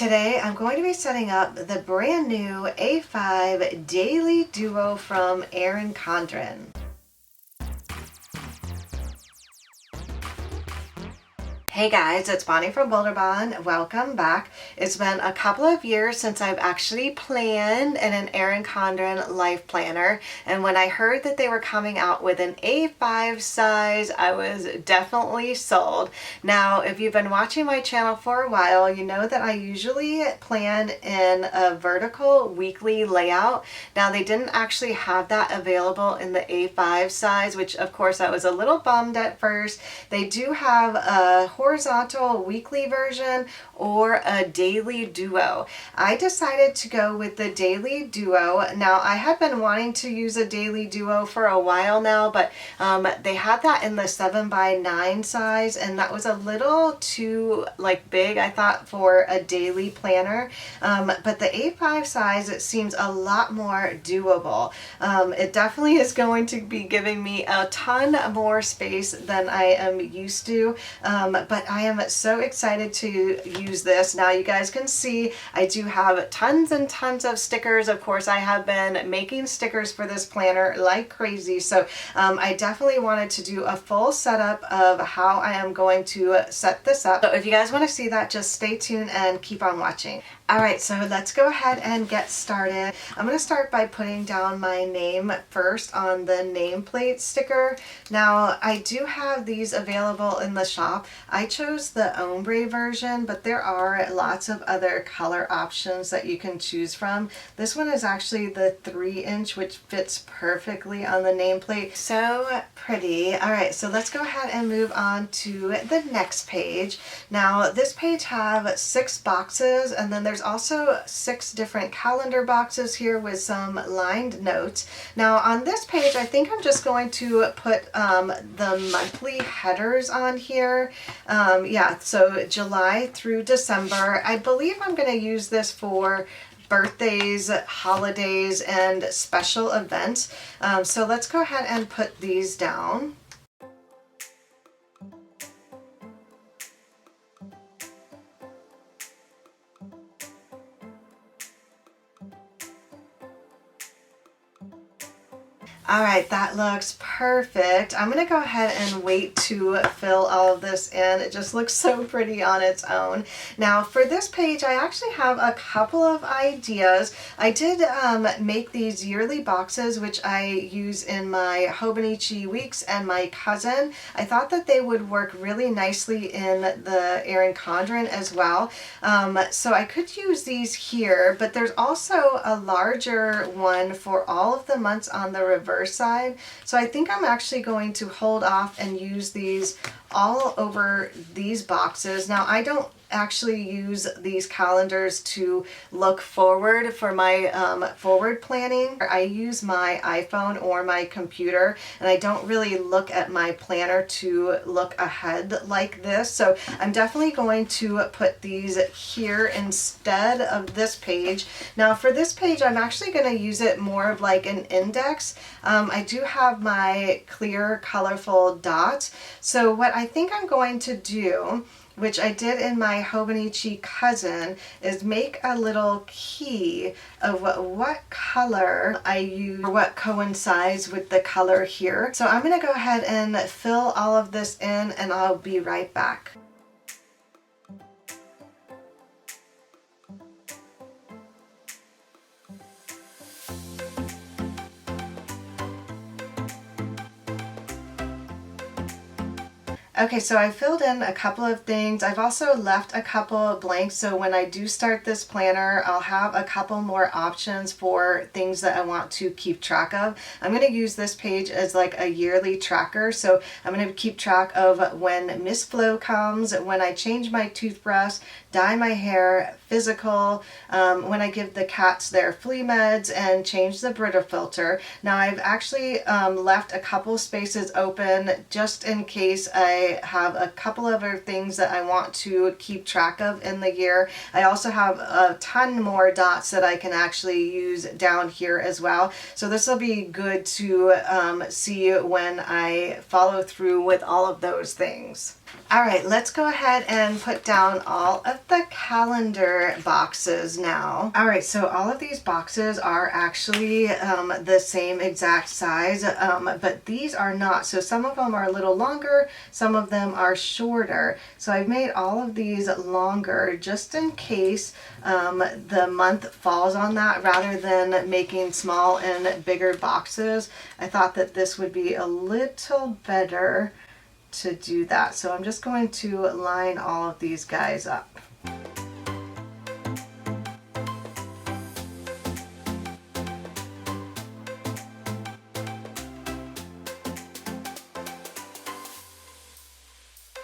Today I'm going to be setting up the brand new A5 Daily Duo from Erin Condren. Hey guys, it's Bonnie from Bolderbon. Welcome back. It's been a couple of years since I've actually planned in an Erin Condren life planner, and when I heard that they were coming out with an A5 size, I was definitely sold. Now, if you've been watching my channel for a while, you know that I usually plan in a vertical weekly layout. Now, they didn't actually have that available in the A5 size, which of course I was a little bummed at first. They do have a horizontal weekly version or a daily duo. I decided to go with the daily duo. Now, I had been wanting to use a daily duo for a while now, but they had that in the 7x9 size, and that was a little too big, I thought, for a daily planner. But the A5 size, it seems a lot more doable. It definitely is going to be giving me a ton more space than I am used to. But I am so excited to use this. Now you guys can see I do have tons and tons of stickers. Of course, I have been making stickers for this planner like crazy. So I definitely wanted to do a full setup of how I am going to set this up. So if you guys want to see that, just stay tuned and keep on watching. Alright, so let's go ahead and get started. I'm going to start by putting down my name first on the nameplate sticker. Now, I do have these available in the shop. I chose the ombre version, but there are lots of other color options that you can choose from. This one is actually the 3-inch, which fits perfectly on the nameplate. So pretty. Alright, so let's go ahead and move on to the next page. Now, this page has 6 boxes, and then there's also 6 different calendar boxes here with some lined notes. Now on this page, I think I'm just going to put the monthly headers on here. Yeah, so July through December. I believe I'm going to use this for birthdays, holidays, and special events. So let's go ahead and put these down. Alright, that looks perfect. I'm going to go ahead and wait to fill all of this in. It just looks so pretty on its own. Now for this page, I actually have a couple of ideas. I did make these yearly boxes, which I use in my Hobonichi weeks and my cousin. I thought that they would work really nicely in the Erin Condren as well. So I could use these here, but there's also a larger one for all of the months on the reverse side. So I think I'm actually going to hold off and use these all over these boxes. Now, I don't actually use these calendars to look forward for my forward planning. I use my iPhone or my computer, and I don't really look at my planner to look ahead like this. So I'm definitely going to put these here instead of this page. Now for this page, I'm actually going to use it more of like an index. I do have my clear, colorful dots. So what I think I'm going to do, which I did in my Hobonichi cousin, is make a little key of what color I use, or what coincides with the color here. So I'm going to go ahead and fill all of this in, and I'll be right back. Okay, so I filled in a couple of things. I've also left a couple blanks, so when I do start this planner, I'll have a couple more options for things that I want to keep track of. I'm going to use this page as like a yearly tracker, so I'm going to keep track of when Miss Flo comes, when I change my toothbrush, dye my hair, physical, when I give the cats their flea meds, and change the Brita filter. Now I've actually left a couple spaces open just in case I have a couple other things that I want to keep track of in the year. I also have a ton more dots that I can actually use down here as well. So this will be good to see when I follow through with all of those things. All right, let's go ahead and put down all of the calendar boxes now. All right, so all of these boxes are actually the same exact size, but these are not. So some of them are a little longer, some of them are shorter. So I've made all of these longer just in case the month falls on that, rather than making small and bigger boxes. I thought that this would be a little better to do that. So I'm just going to line all of these guys up.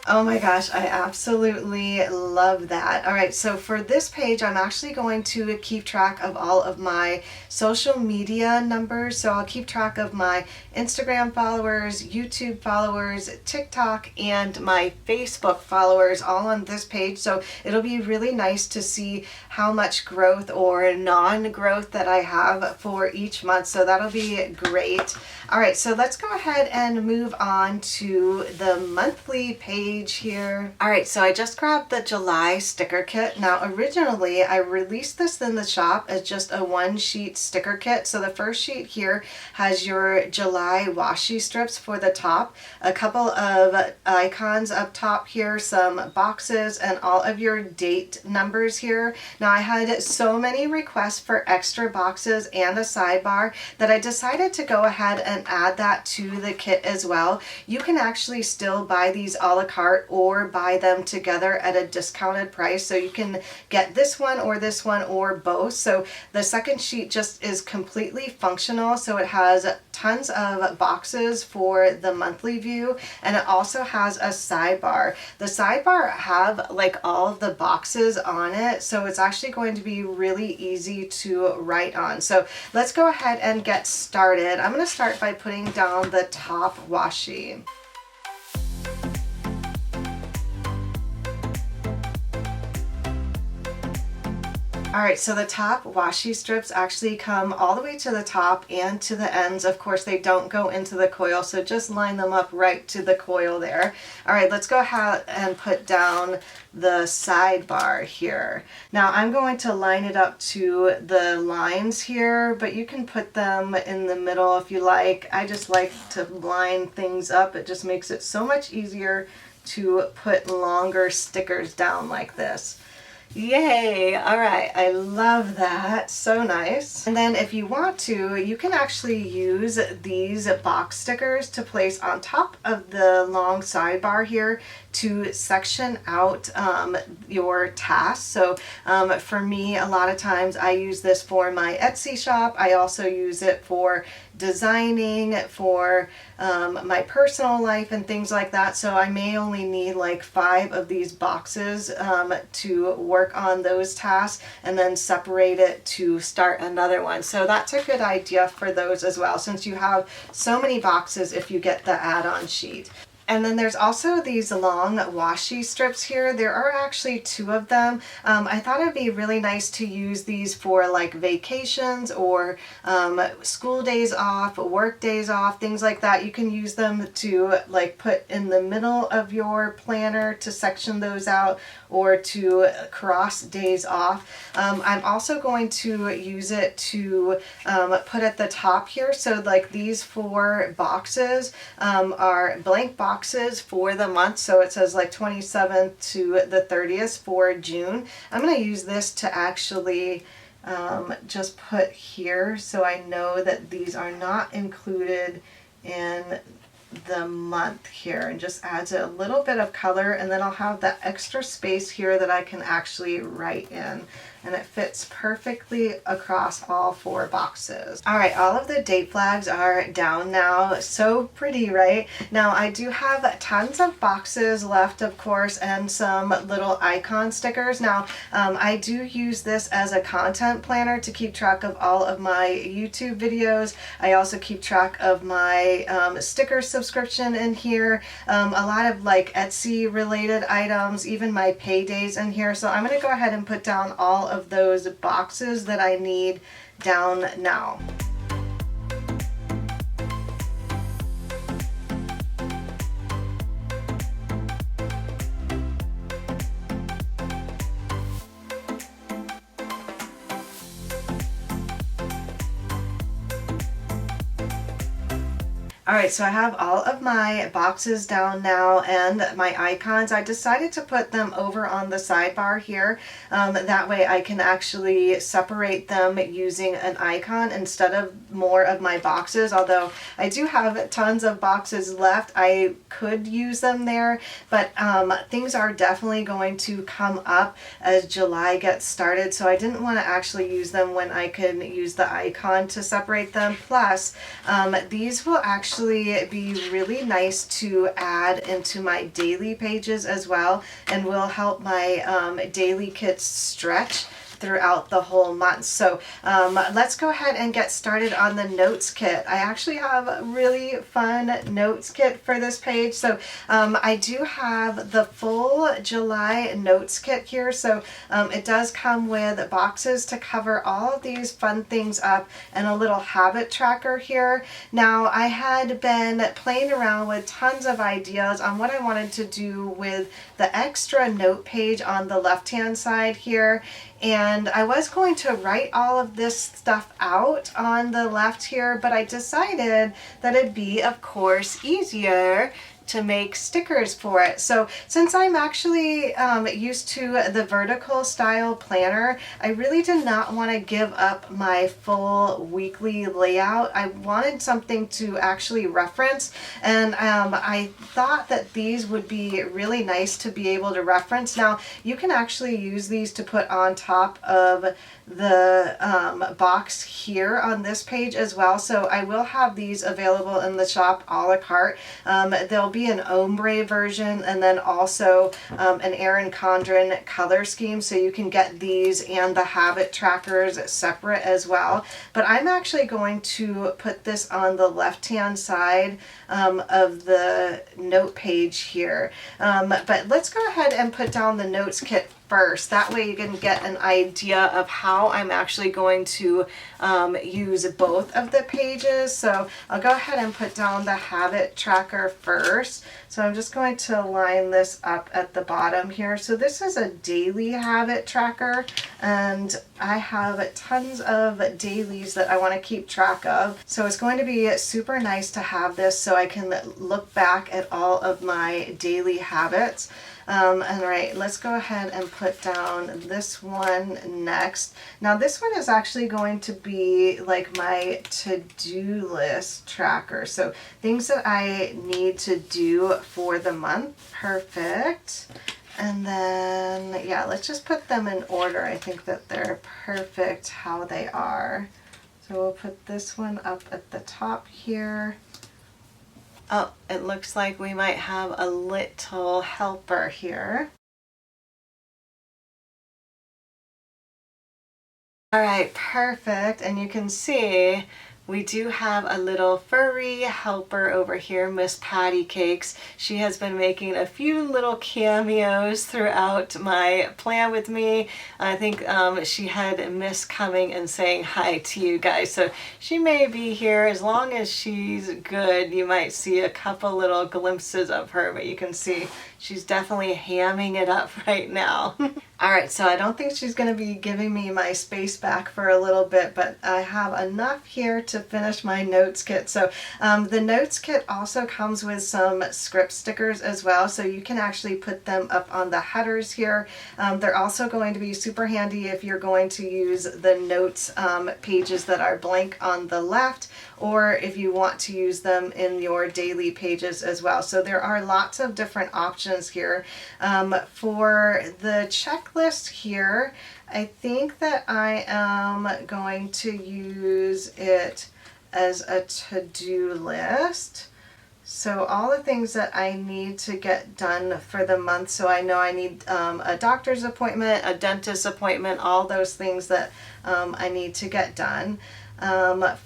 Oh my gosh, I absolutely love that. All right, so for this page, I'm actually going to keep track of all of my social media numbers. So I'll keep track of my Instagram followers, YouTube followers, TikTok, and my Facebook followers all on this page. So it'll be really nice to see how much growth or non-growth that I have for each month. So that'll be great. All right, so let's go ahead and move on to the monthly page here. All right, so I just grabbed the July sticker kit. Now, originally I released this in the shop as just a one sheet sticker kit. So the first sheet here has your July washi strips for the top, a couple of icons up top here, some boxes, and all of your date numbers here. Now, I had so many requests for extra boxes and a sidebar that I decided to go ahead and add that to the kit as well. You can actually still buy these a la carte or buy them together at a discounted price. So you can get this one or both. So the second sheet just is completely functional. So it has tons of boxes for the monthly view, and it also has a sidebar. The sidebar have like all of the boxes on it, so it's actually going to be really easy to write on. So let's go ahead and get started. I'm going to start by putting down the top washi. All right, so the top washi strips actually come all the way to the top and to the ends. Of course, they don't go into the coil, so just line them up right to the coil there. All right, let's go ahead and put down the sidebar here. Now I'm going to line it up to the lines here, but you can put them in the middle if you like. I just like to line things up. It just makes it so much easier to put longer stickers down like this. Yay! All right, I love that. So nice. And then if you want to, you can actually use these box stickers to place on top of the long sidebar here to section out your tasks. So for me, a lot of times I use this for my Etsy shop. I also use it for designing, for my personal life and things like that. So I may only need like 5 of these boxes to work on those tasks, and then separate it to start another one. So that's a good idea for those as well, since you have so many boxes if you get the add-on sheet. And then there's also these long washi strips here. There are actually 2 of them. I thought it'd be really nice to use these for like vacations or school days off, work days off, things like that. You can use them to like put in the middle of your planner to section those out, or to cross days off. I'm also going to use it to put at the top here. So like these 4 boxes are blank boxes for the month, so it says like 27th to the 30th for June. I'm going to use this to actually just put here, so I know that these are not included in the month here, and just adds a little bit of color. And then I'll have that extra space here that I can actually write in, and it fits perfectly across all 4 boxes. All right, all of the date flags are down now. So pretty, right? Now I do have tons of boxes left, of course, and some little icon stickers. Now I do use this as a content planner to keep track of all of my YouTube videos. I also keep track of my sticker subscription in here, a lot of like Etsy related items, even my paydays in here. So I'm going to go ahead and put down all of those boxes that I need down now. All right, so I have all of my boxes down now and my icons. I decided to put them over on the sidebar here. That way I can actually separate them using an icon instead of more of my boxes. Although I do have tons of boxes left, I could use them there, but things are definitely going to come up as July gets started. So I didn't want to actually use them when I could use the icon to separate them. Plus, these will actually be really nice to add into my daily pages as well, and will help my daily kits stretch throughout the whole month. So let's go ahead and get started on the notes kit. I actually have a really fun notes kit for this page. So I do have the full July notes kit here. So it does come with boxes to cover all of these fun things up and a little habit tracker here. Now I had been playing around with tons of ideas on what I wanted to do with the extra note page on the left hand side here. And I was going to write all of this stuff out on the left here, but I decided that it'd be, of course, easier to make stickers for it. So since I'm actually used to the vertical style planner, I really did not want to give up my full weekly layout. I wanted something to actually reference, and I thought that these would be really nice to be able to reference. Now you can actually use these to put on top of the box here on this page as well. So I will have these available in the shop a la carte. There'll be an ombre version and then also an Erin Condren color scheme, so you can get these and the habit trackers separate as well. But I'm actually going to put this on the left hand side of the note page here. But let's go ahead and put down the notes kit first. That way you can get an idea of how I'm actually going to use both of the pages. So I'll go ahead and put down the habit tracker first. So I'm just going to line this up at the bottom here. So this is a daily habit tracker, and I have tons of dailies that I want to keep track of. So it's going to be super nice to have this so I can look back at all of my daily habits. All right, let's go ahead and put down this one next. Now this one is actually going to be like my to-do list tracker. So things that I need to do for the month. Perfect. And then, yeah, let's just put them in order. I think that they're perfect how they are. So we'll put this one up at the top here. Oh, it looks like we might have a little helper here. All right, perfect. And you can see we do have a little furry helper over here, Miss Patty Cakes. She has been making a few little cameos throughout my plan with me. I think she had missed coming and saying hi to you guys. So she may be here. As long as she's good, you might see a couple little glimpses of her, but you can see she's definitely hamming it up right now. All right, so I don't think she's going to be giving me my space back for a little bit, but I have enough here to finish my notes kit. So the notes kit also comes with some script stickers as well, so you can actually put them up on the headers here. They're also going to be super handy if you're going to use the notes pages that are blank on the left, or if you want to use them in your daily pages as well. So there are lots of different options here. For the checklist here, I think that I am going to use it as a to-do list. So all the things that I need to get done for the month. So I know I need a doctor's appointment, a dentist appointment, all those things that I need to get done.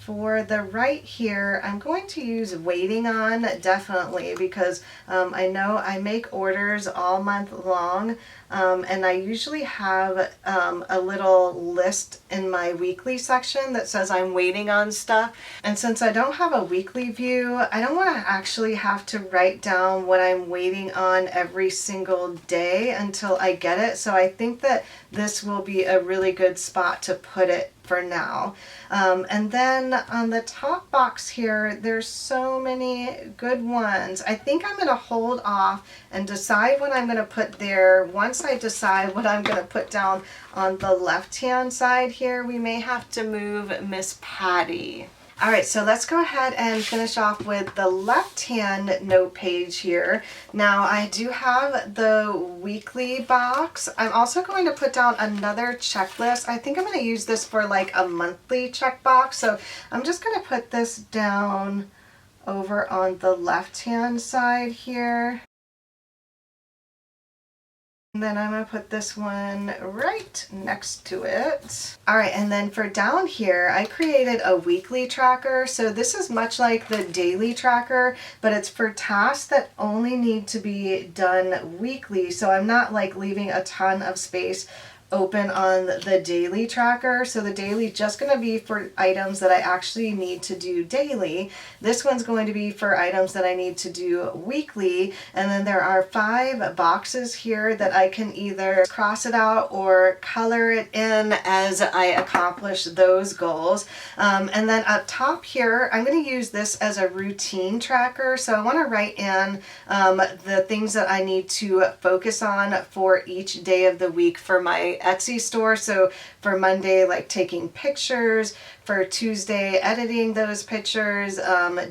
For the right here, I'm going to use waiting on, definitely, because I know I make orders all month long and I usually have a little list in my weekly section that says I'm waiting on stuff. And since I don't have a weekly view, I don't want to actually have to write down what I'm waiting on every single day until I get it. So I think that this will be a really good spot to put it for now. And then on the top box here, there's so many good ones. I think I'm going to hold off and decide what I'm going to put there. Once I decide what I'm going to put down on the left-hand side here, we may have to move Miss Patty. All right, so let's go ahead and finish off with the left-hand note page here. Now, I do have the weekly box. I'm also going to put down another checklist. I think I'm going to use this for like a monthly checkbox. So I'm just going to put this down over on the left-hand side here. And then I'm going to put this one right next to it. All right, and then for down here, I created a weekly tracker. So this is much like the daily tracker, but it's for tasks that only need to be done weekly. So I'm not like leaving a ton of space open on the daily tracker. So the daily just going to be for items that I actually need to do daily. This one's going to be for items that I need to do weekly. And then there are 5 boxes here that I can either cross it out or color it in as I accomplish those goals. And then up top here, I'm going to use this as a routine tracker. So I want to write in the things that I need to focus on for each day of the week for my Etsy store. So for Monday, like taking pictures, for Tuesday, editing those pictures,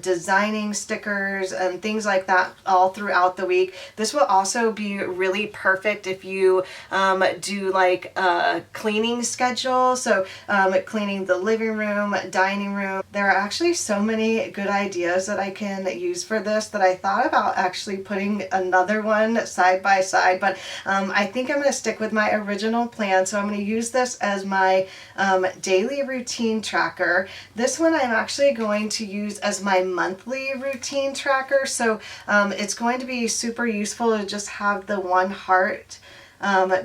designing stickers and things like that all throughout the week. This will also be really perfect if you do like a cleaning schedule. So cleaning the living room, dining room. There are actually so many good ideas that I can use for this that I thought about actually putting another one side by side, but I think I'm going to stick with my original plan. So I'm going to use this as my daily routine tracker. This one I'm actually going to use as my monthly routine tracker. So it's going to be super useful to just have the one heart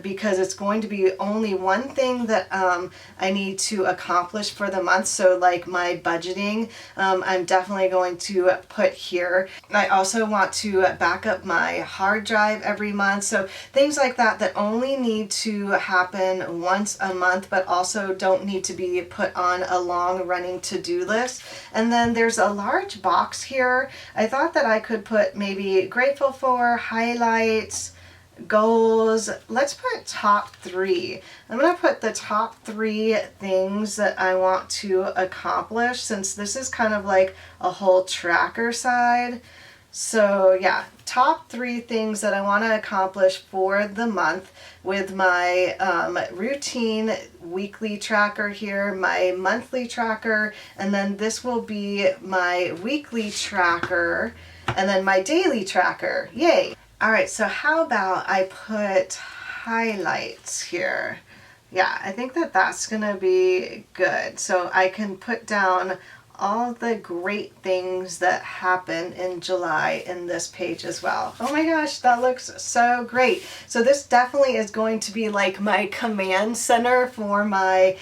because it's going to be only one thing that I need to accomplish for the month. So like my budgeting, I'm definitely going to put here. I also want to back up my hard drive every month. So things like that that only need to happen once a month, but also don't need to be put on a long running to-do list. And then there's a large box here. I thought that I could put maybe grateful for, highlights, goals. Let's put top 3. I'm going to put the top 3 things that I want to accomplish, since this is kind of like a whole tracker side. So yeah, top 3 things that I want to accomplish for the month with my routine weekly tracker here, my monthly tracker, and then this will be my weekly tracker, and then my daily tracker. Yay! All right, so how about I put highlights here? Yeah, I think that that's gonna be good. So I can put down all the great things that happen in July in this page as well. Oh my gosh, that looks so great. So this definitely is going to be like my command center for my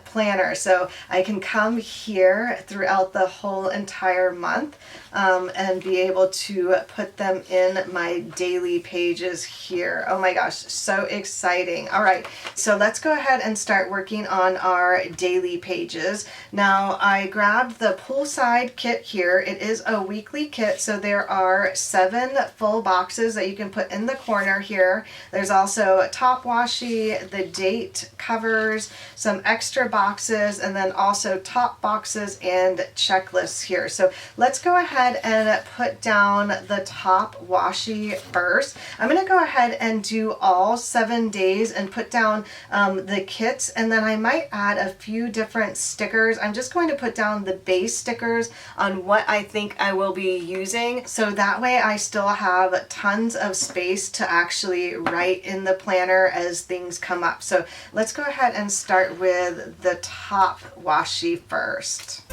planner. So I can come here throughout the whole entire month and be able to put them in my daily pages here. Oh my gosh, so exciting. All right, so let's go ahead and start working on our daily pages. Now I grabbed the poolside kit here. It is a weekly kit, so there are 7 full boxes that you can put in the corner here. There's also top washi, the date covers, some extra boxes, and then also top boxes and checklists here. So let's go ahead and put down the top washi first. I'm going to go ahead and do all 7 days and put down the kits, and then I might add a few different stickers. I'm just going to put down the base stickers on what I think I will be using, so that way I still have tons of space to actually write in the planner as things come up. So let's go ahead and start with the top washi first.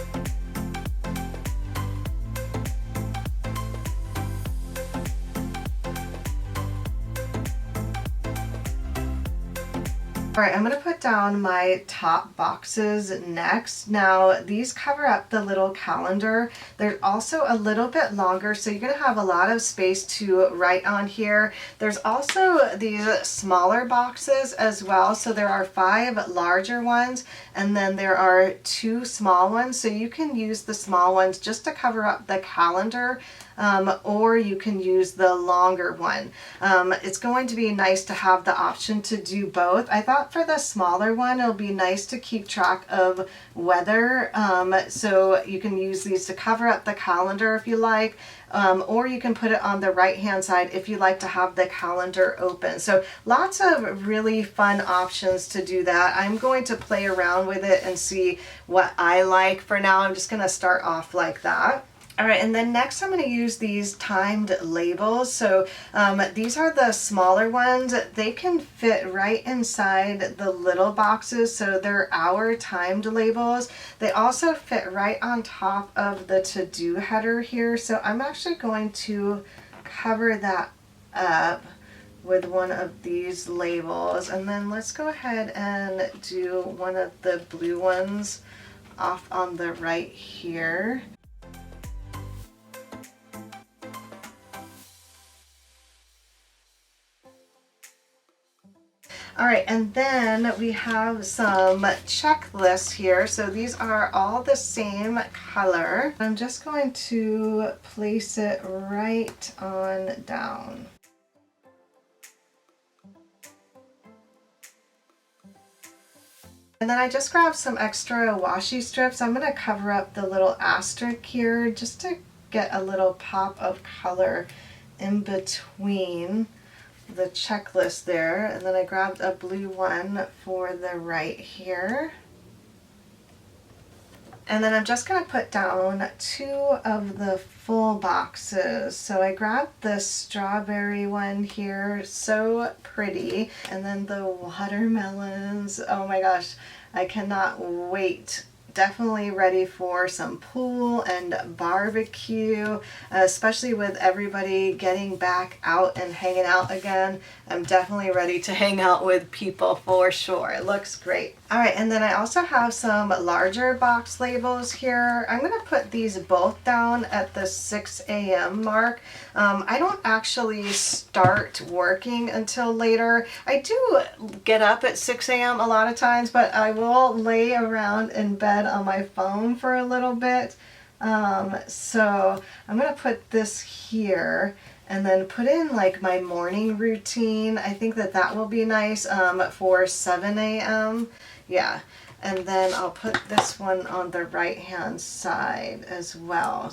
All right, I'm gonna put down my top boxes next. Now, these cover up the little calendar. They're also a little bit longer, so you're gonna have a lot of space to write on here. There's also these smaller boxes as well. So there are 5 larger ones, and then there are 2 small ones. So you can use the small ones just to cover up the calendar, or you can use the longer one. It's going to be nice to have the option to do both. I thought for the smaller one, it'll be nice to keep track of weather. So you can use these to cover up the calendar if you like, or you can put it on the right hand side if you like to have the calendar open. So lots of really fun options to do that. I'm going to play around with it and see what I like. For now, I'm just going to start off like that. All right, and then next I'm going to use these timed labels. So these are the smaller ones. They can fit right inside the little boxes, so they're hour timed labels. They also fit right on top of the to-do header here. So I'm actually going to cover that up with one of these labels. And then let's go ahead and do one of the blue ones off on the right here. All right, and then we have some checklists here. So these are all the same color. I'm just going to place it right on down. And then I just grabbed some extra washi strips. I'm going to cover up the little asterisk here just to get a little pop of color in between the checklist there. And then I grabbed a blue one for the right here. And then I'm just going to put down 2 of the full boxes. So I grabbed the strawberry one here, so pretty. And then the watermelons. Oh my gosh, I cannot wait. Definitely ready for some pool and barbecue, especially with everybody getting back out and hanging out again. I'm definitely ready to hang out with people for sure. It looks great. All right, and then I also have some larger box labels here. I'm gonna put these both down at the 6 a.m. mark. I don't actually start working until later. I do get up at 6 a.m. a lot of times, but I will lay around in bed on my phone for a little bit. So I'm gonna put this here and then put in like my morning routine. I think that that will be nice for 7 a.m. Yeah, and then I'll put this one on the right hand side as well.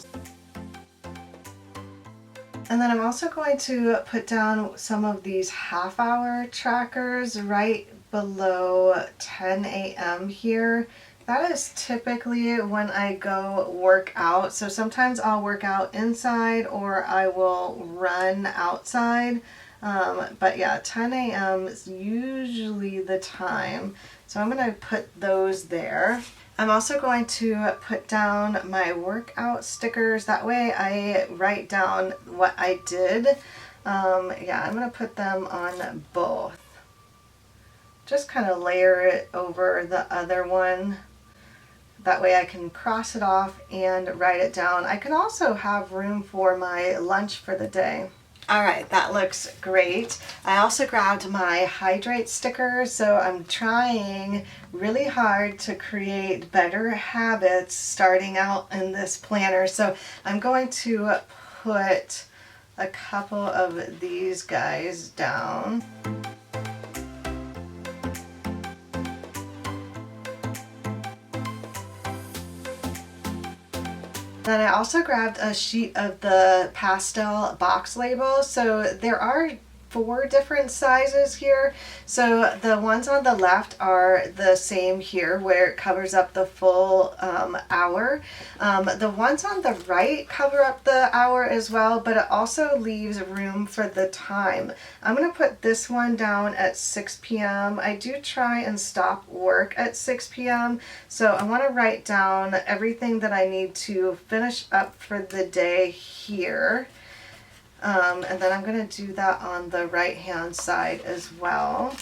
And then I'm also going to put down some of these half-hour trackers right below 10 a.m. here. That is typically when I go work out. So sometimes I'll work out inside or I will run outside. But yeah, 10 a.m. is usually the time. So I'm going to put those there. I'm also going to put down my workout stickers. That way I write down what I did. Yeah, I'm going to put them on both. Just kind of layer it over the other one. That way I can cross it off and write it down. I can also have room for my lunch for the day. All right, that looks great. I also grabbed my hydrate sticker, so I'm trying really hard to create better habits starting out in this planner. So I'm going to put a couple of these guys down. Then I also grabbed a sheet of the pastel box labels. So there are 4 different sizes here. So the ones on the left are the same here where it covers up the full hour. The ones on the right cover up the hour as well, but it also leaves room for the time. I'm going to put this one down at 6 p.m. I do try and stop work at 6 p.m. So I want to write down everything that I need to finish up for the day here. And then I'm going to do that on the right hand side as well.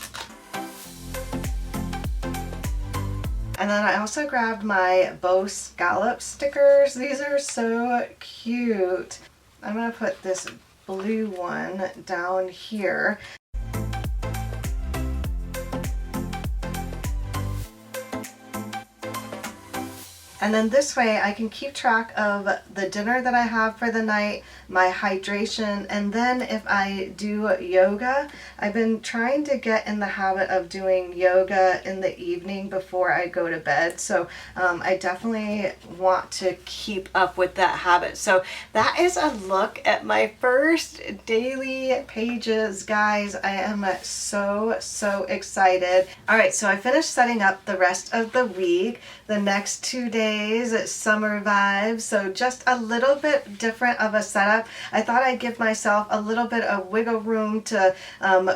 And then I also grabbed my bow scallop stickers. These are so cute. I'm going to put this blue one down here. And then this way I can keep track of the dinner that I have for the night, my hydration, and then if I do yoga, I've been trying to get in the habit of doing yoga in the evening before I go to bed. So I definitely want to keep up with that habit. So that is a look at my first daily pages, guys. I am so excited. All right, so I finished setting up the rest of the week. The next 2 days, summer vibes, so just a little bit different of a setup. I thought I'd give myself a little bit of wiggle room to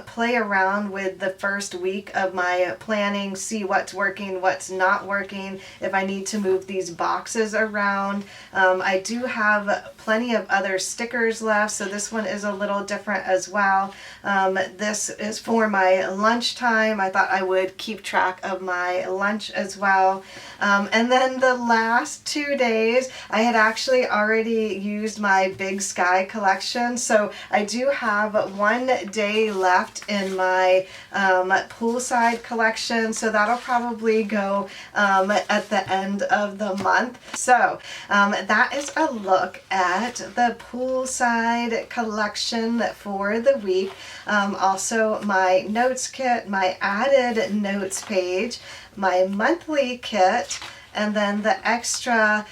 play around with the first week of my planning, see what's working, what's not working, if I need to move these boxes around. I do have plenty of other stickers left, so this one is a little different as well. This is for my lunchtime. I thought I would keep track of my lunch as well. And then the last 2 days, I had actually already used my Big Sky collection, so I do have 1 day left in my poolside collection, so that'll probably go at the end of the month. So that is a look at the poolside collection for the week. Also my notes kit, my added notes page, my monthly kit, and then the extra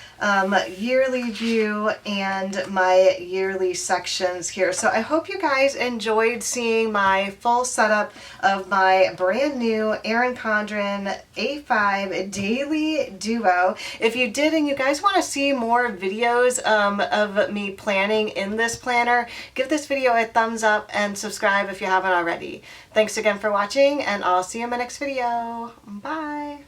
yearly view and my yearly sections here. So I hope you guys enjoyed seeing my full setup of my brand new Erin Condren A5 Daily Duo. If you did and you guys want to see more videos of me planning in this planner, give this video a thumbs up and subscribe if you haven't already. Thanks again for watching, and I'll see you in my next video. Bye!